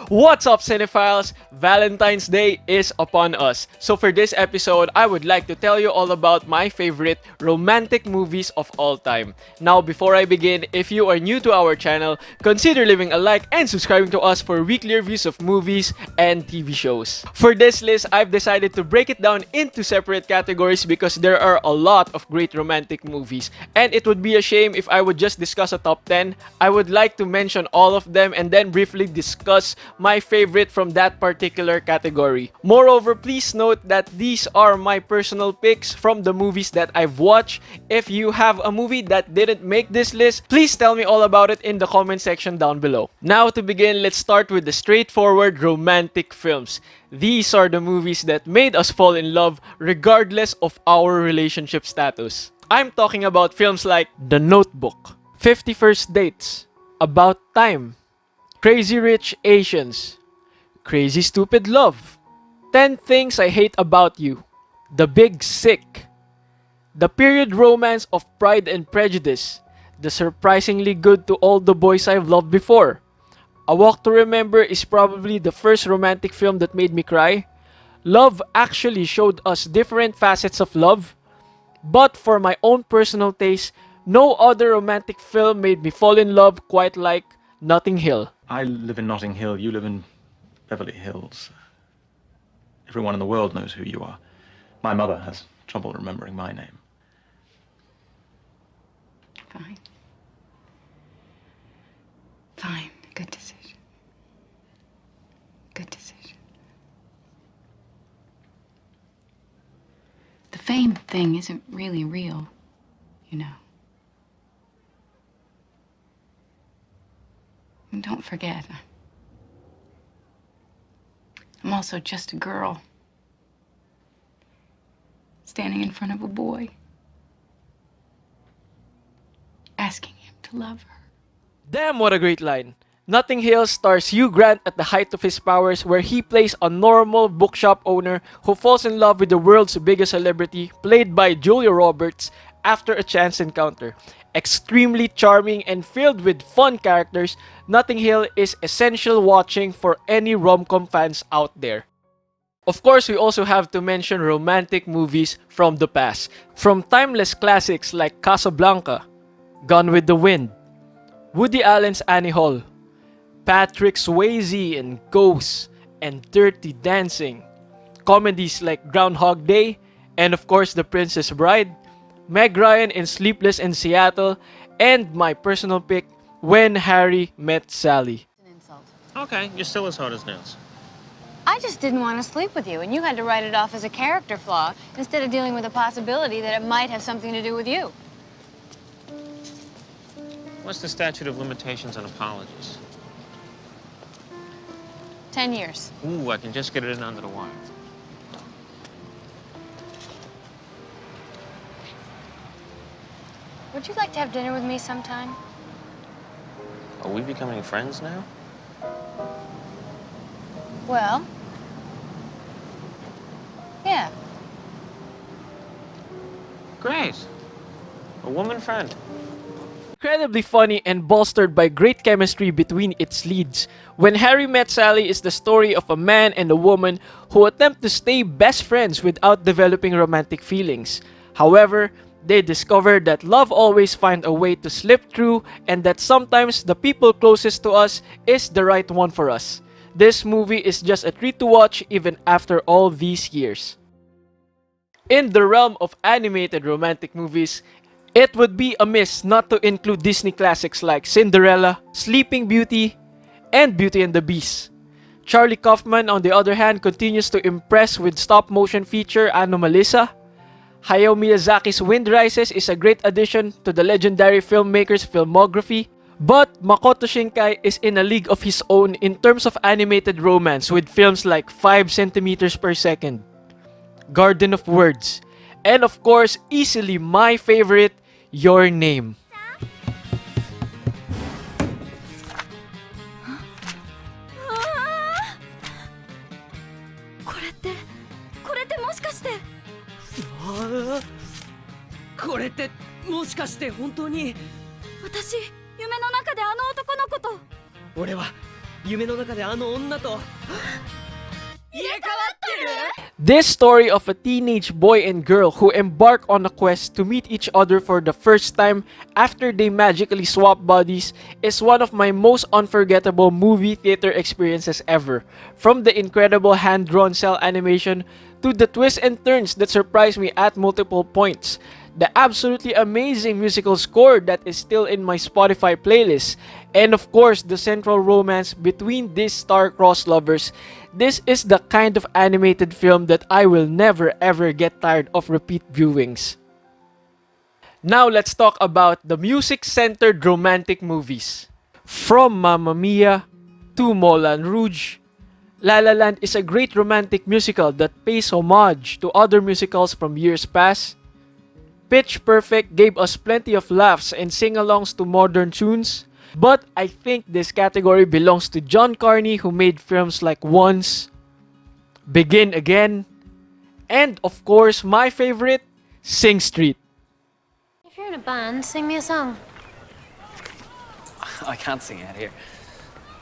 What's up, cinephiles? Valentine's Day is upon us. So for this episode, I would like to tell you all about my favorite romantic movies of all time. Now, before I begin, if you are new to our channel, consider leaving a like and subscribing to us for weekly reviews of movies and TV shows. For this list, I've decided to break it down into separate categories because there are a lot of great romantic movies. And it would be a shame if I would just discuss a top 10. I would like to mention all of them and then briefly discuss my favorite from that particular category. Moreover, please note that these are my personal picks from the movies that I've watched. If you have a movie that didn't make this list, please tell me all about it in the comment section down below. Now to begin, let's start with the straightforward romantic films. These are the movies that made us fall in love regardless of our relationship status. I'm talking about films like The Notebook, 50 First Dates, About Time, Crazy Rich Asians, Crazy Stupid Love, 10 Things I Hate About You, The Big Sick, the period romance of Pride and Prejudice, the surprisingly good to all the boys I've loved before. A Walk to Remember is probably the first romantic film that made me cry. Love Actually showed us different facets of love, but for my own personal taste, no other romantic film made me fall in love quite like Notting Hill. I live in Notting Hill, you live in Beverly Hills. Everyone in the world knows who you are. My mother has trouble remembering my name. Fine. Fine. Good decision. Good decision. The fame thing isn't really real, you know. And don't forget, I'm also just a girl standing in front of a boy, asking him to love her. Damn, what a great line. Notting Hill stars Hugh Grant at the height of his powers, where he plays a normal bookshop owner who falls in love with the world's biggest celebrity, played by Julia Roberts, after a chance encounter. Extremely charming and filled with fun characters, Notting Hill is essential watching for any rom-com fans out there. Of course, we also have to mention romantic movies from the past. From timeless classics like Casablanca, Gone with the Wind, Woody Allen's Annie Hall, Patrick Swayze in Ghost, and Dirty Dancing, comedies like Groundhog Day, and of course The Princess Bride, Meg Ryan in Sleepless in Seattle, and my personal pick, When Harry Met Sally. An insult. Okay, you're still as hard as nails. I just didn't want to sleep with you, and you had to write it off as a character flaw instead of dealing with the possibility that it might have something to do with you. What's the statute of limitations on apologies? 10 years. Ooh, I can just get it in under the wire. Would you like to have dinner with me sometime? Are we becoming friends now? Well, yeah. Great. A woman friend. Incredibly funny and bolstered by great chemistry between its leads. When Harry Met Sally is the story of a man and a woman who attempt to stay best friends without developing romantic feelings. However, they discover that love always finds a way to slip through and that sometimes the people closest to us is the right one for us. This movie is just a treat to watch even after all these years. In the realm of animated romantic movies, it would be amiss not to include Disney classics like Cinderella, Sleeping Beauty, and Beauty and the Beast. Charlie Kaufman, on the other hand, continues to impress with stop-motion feature Anomalisa. Hayao Miyazaki's Wind Rises is a great addition to the legendary filmmaker's filmography. But Makoto Shinkai is in a league of his own in terms of animated romance with films like 5 centimeters per second, Garden of Words, and of course, easily my favorite, Your Name. これってもしかしてこれってもしかして本当に私夢の中であの男の子と俺は夢の中であの女と入れ替わってる This story of a teenage boy and girl who embark on a quest to meet each other for the first time after they magically swap bodies is one of my most unforgettable movie theater experiences ever. From the incredible hand-drawn cell animation to the twists and turns that surprised me at multiple points, the absolutely amazing musical score that is still in my Spotify playlist, and of course the central romance between these star-crossed lovers. This is the kind of animated film that I will never ever get tired of repeat viewings. Now let's talk about the music-centered romantic movies. From Mamma Mia to Moulin Rouge, La La Land is a great romantic musical that pays homage to other musicals from years past. Pitch Perfect gave us plenty of laughs and sing-alongs to modern tunes, but I think this category belongs to John Carney, who made films like Once, Begin Again, and of course my favorite, Sing Street. If you're in a band, sing me a song. I can't sing out here.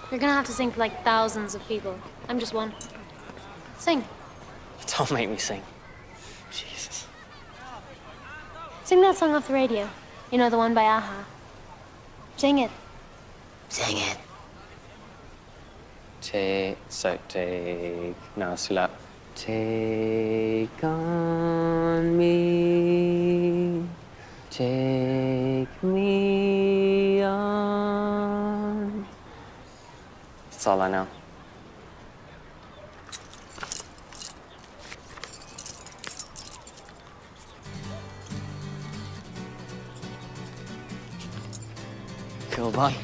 You're gonna have to sing for like thousands of people. I'm just one. Sing. Don't make me sing. Jesus. Sing that song off the radio. You know, the one by Aha. Sing it. Sing it. Take, no, slap. Take on me, take me on. That's all I know. Cool, bye.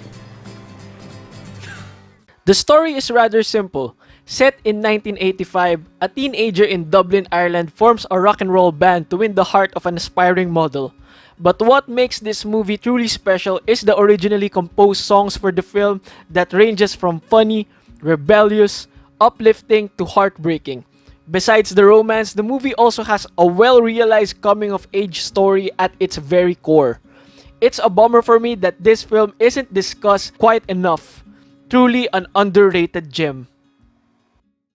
The story is rather simple. Set in 1985, a teenager in Dublin, Ireland forms a rock and roll band to win the heart of an aspiring model. But what makes this movie truly special is the originally composed songs for the film that ranges from funny, rebellious, uplifting to heartbreaking. Besides the romance, the movie also has a well-realized coming-of-age story at its very core. It's a bummer for me that this film isn't discussed quite enough. Truly an underrated gem.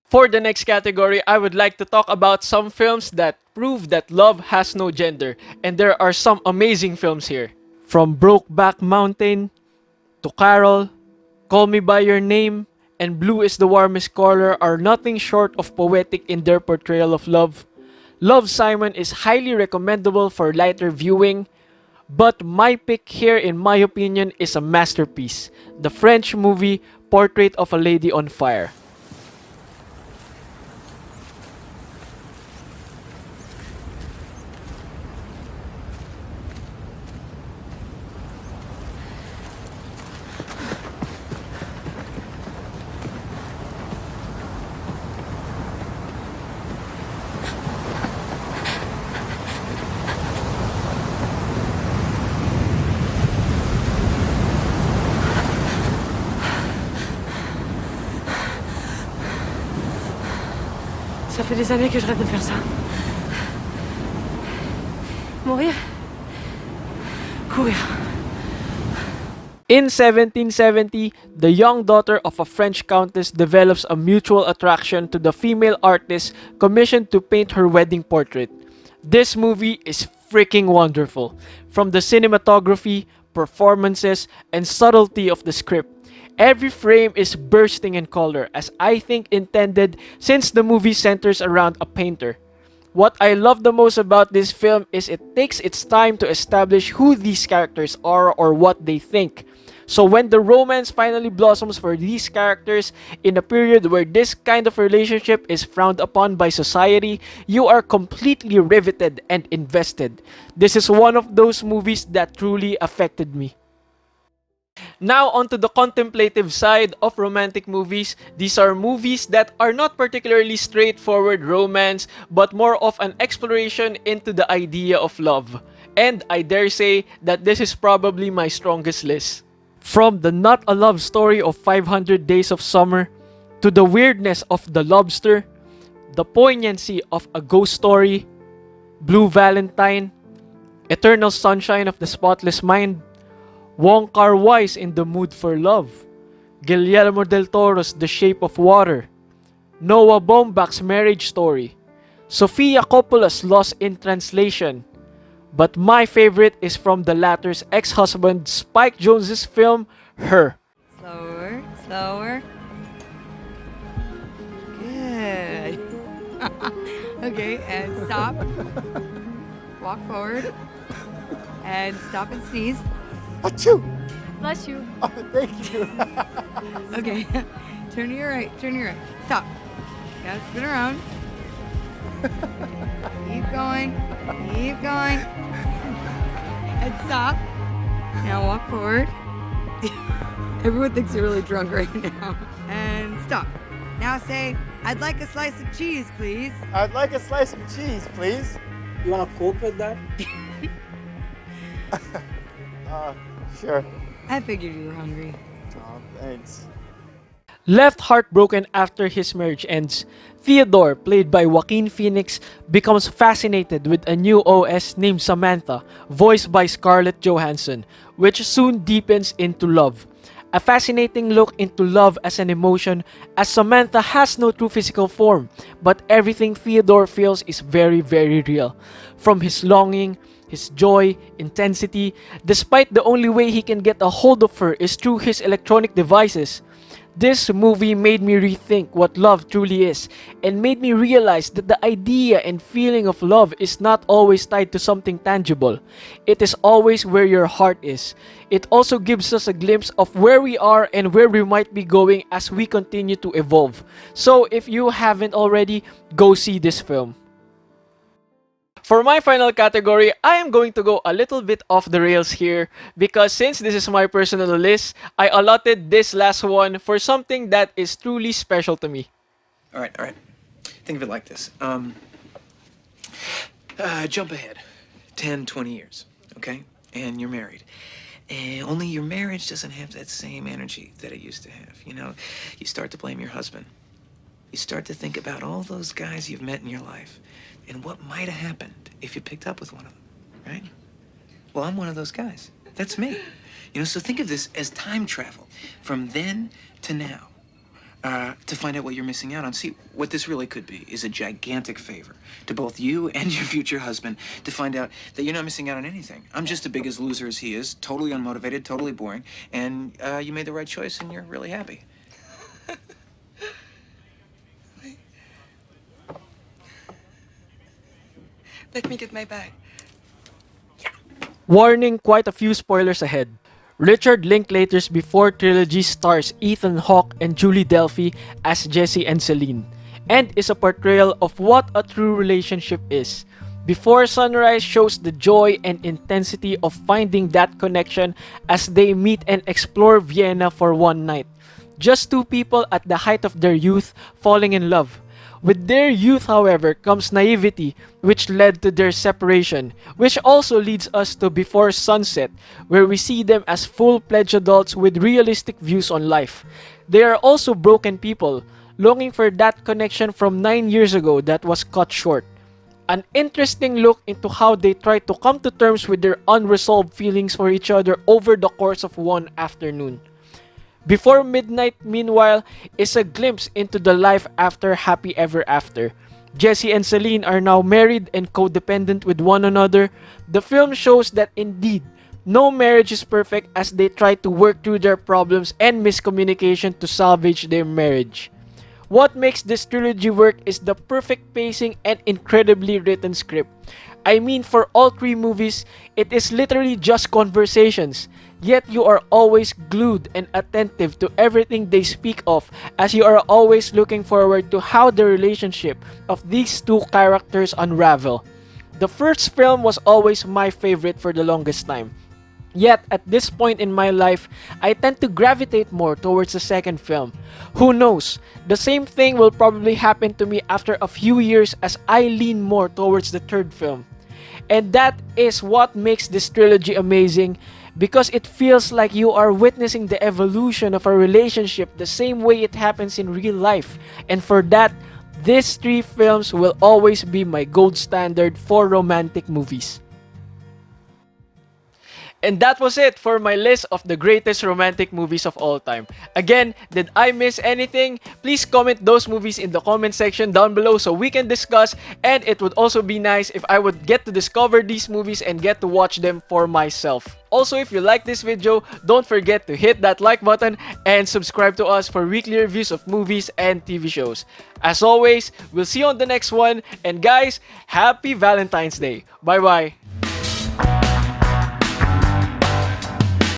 For the next category, I would like to talk about some films that prove that love has no gender, and there are some amazing films here. From Brokeback Mountain to Carol, Call Me By Your Name, and Blue is the Warmest Color are nothing short of poetic in their portrayal of love. Love, Simon is highly recommendable for lighter viewing, but my pick here, in my opinion, is a masterpiece, the French movie Portrait of a Lady on Fire. Ça fait des années que je rêve de faire ça. Mourir. Courir. In 1770, the young daughter of a French countess develops a mutual attraction to the female artist commissioned to paint her wedding portrait. This movie is freaking wonderful. From the cinematography, performances, and subtlety of the script, every frame is bursting in color, as I think intended, since the movie centers around a painter. What I love the most about this film is it takes its time to establish who these characters are or what they think. So when the romance finally blossoms for these characters in a period where this kind of relationship is frowned upon by society, you are completely riveted and invested. This is one of those movies that truly affected me. Now onto the contemplative side of romantic movies. These are movies that are not particularly straightforward romance, but more of an exploration into the idea of love. And I dare say that this is probably my strongest list. From the not a love story of 500 Days of Summer, to the weirdness of The Lobster, the poignancy of A Ghost Story, Blue Valentine, Eternal Sunshine of the Spotless Mind, Wong Kar-wai's In the Mood for Love, Guillermo del Toro's The Shape of Water, Noah Baumbach's Marriage Story, Sofia Coppola's Lost in Translation. But my favorite is from the latter's ex-husband Spike Jonze's film, Her. Slower, slower. Good. Okay, and stop. Walk forward. And stop and sneeze. Achoo! Bless you. Oh, thank you. Okay. Turn to your right. Turn to your right. Stop. Yeah, spin around. Keep going. Keep going. And stop. Now walk forward. Everyone thinks you're really drunk right now. And stop. Now say, I'd like a slice of cheese, please. I'd like a slice of cheese, please. You wanna cope with that? Sure. I figured you were hungry. Oh, thanks. Left heartbroken after his marriage ends, Theodore, played by Joaquin Phoenix, becomes fascinated with a new OS named Samantha, voiced by Scarlett Johansson, which soon deepens into love. A fascinating look into love as an emotion, as Samantha has no true physical form, but everything Theodore feels is very, very real. From his longing, his joy, intensity, despite the only way he can get a hold of her is through his electronic devices. This movie made me rethink what love truly is, and made me realize that the idea and feeling of love is not always tied to something tangible. It is always where your heart is. It also gives us a glimpse of where we are and where we might be going as we continue to evolve. So if you haven't already, go see this film. For my final category, I am going to go a little bit off the rails here because since this is my personal list, I allotted this last one for something that is truly special to me. All right, all right. Think of it like this. Jump ahead 10, 20 years, okay? And you're married. And only your marriage doesn't have that same energy that it used to have. You know, you start to blame your husband. You start to think about all those guys you've met in your life and what might have happened if you picked up with one of them, right? Well, I'm one of those guys. That's me. You know, so think of this as time travel from then to now. To find out what you're missing out on. See, what this really could be is a gigantic favor to both you and your future husband to find out that you're not missing out on anything. I'm just as big as loser as he is, totally unmotivated, totally boring, and you made the right choice and you're really happy. Let me get my bag. Warning, quite a few spoilers ahead. Richard Linklater's Before trilogy stars Ethan Hawke and Julie Delpy as Jesse and Celine, and is a portrayal of what a true relationship is. Before Sunrise shows the joy and intensity of finding that connection as they meet and explore Vienna for one night. Just two people at the height of their youth falling in love. With their youth, however, comes naivety, which led to their separation, which also leads us to Before Sunset, where we see them as full-fledged adults with realistic views on life. They are also broken people, longing for that connection from 9 years ago that was cut short. An interesting look into how they try to come to terms with their unresolved feelings for each other over the course of one afternoon. Before Midnight, meanwhile, is a glimpse into the life after Happy Ever After. Jesse and Celine are now married and codependent with one another. The film shows that indeed, no marriage is perfect as they try to work through their problems and miscommunication to salvage their marriage. What makes this trilogy work is the perfect pacing and incredibly written script. I mean, for all three movies, it is literally just conversations. Yet you are always glued and attentive to everything they speak of, as you are always looking forward to how the relationship of these two characters unravel. The first film was always my favorite for the longest time. Yet, at this point in my life, I tend to gravitate more towards the second film. Who knows? The same thing will probably happen to me after a few years as I lean more towards the third film. And that is what makes this trilogy amazing, because it feels like you are witnessing the evolution of a relationship the same way it happens in real life. And for that, these three films will always be my gold standard for romantic movies. And that was it for my list of the greatest romantic movies of all time. Again, did I miss anything? Please comment those movies in the comment section down below so we can discuss, and it would also be nice if I would get to discover these movies and get to watch them for myself. Also, if you like this video, don't forget to hit that like button and subscribe to us for weekly reviews of movies and TV shows. As always, we'll see you on the next one, and guys, happy Valentine's Day. Bye bye.